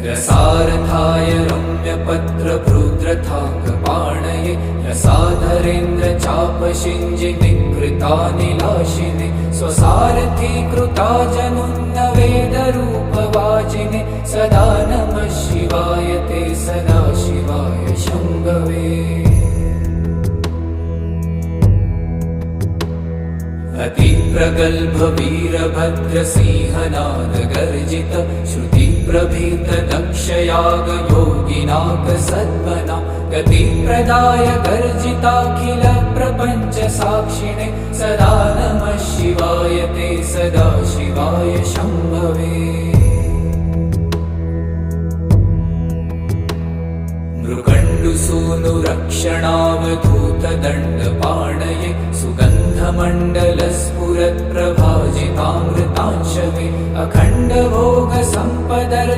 रसारथाय रम्यपत्रभृद्रथाङ्गपाणये रसाधरेन्द्र चापशिञ्जि विकृतानिलाशिने स्वसारथी कृता जनुन्न वेदरूपवाचिने सदा नमः शिवाय ते सदा शिवाय शम्भवे। अतिप्रगल्भ वीरभद्रसिंहनाद गर्जित श्रुतिप्रभीत दक्षयाग योगिनाथ सद्मना गतिप्रदाय गर्जिताखिल प्रपञ्च साक्षिणे सदा नमः शिवाय ते सदा शिवाय शम्भवे। मृकण्डुसूनुरक्षणावधूतदण्डपाणये सुगन्धमण्डलस्फुरत्प्रभाजितामृतांशवे अखण्डभोगसम्पदर्